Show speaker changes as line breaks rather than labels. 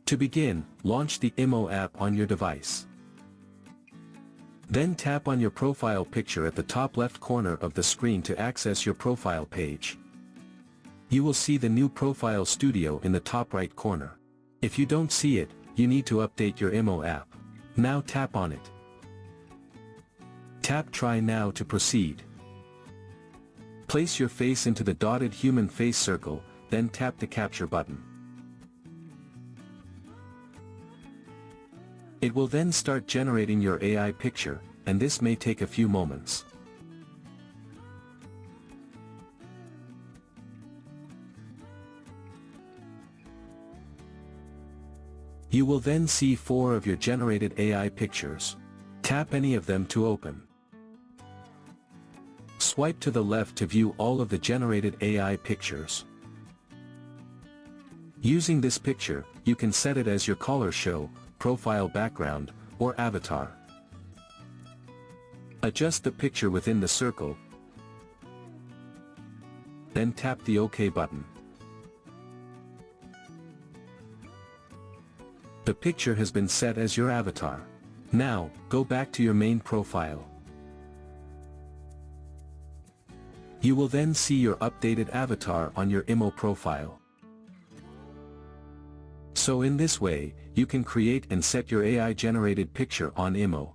To begin, launch the IMO app on your device. Then tap on your profile picture at the top left corner of the screen to access your profile page. You will see the new Profile Studio in the top right corner. If you don't see it, you need to update your IMO app. Now tap on it. Tap Try Now to proceed. Place your face into the dotted human face circle, then tap the Capture button. It will then start generating your AI picture, and this may take a few moments. You will then see 4 of your generated AI pictures. Tap any of them to open. Swipe to the left to view all of the generated AI pictures. Using this picture, you can set it as your color show, profile background, or avatar. Adjust the picture within the circle, then tap the OK button. The picture has been set as your avatar. Now, go back to your main profile. You will then see your updated avatar on your IMO profile. So in this way, you can create and set your AI-generated picture on IMO.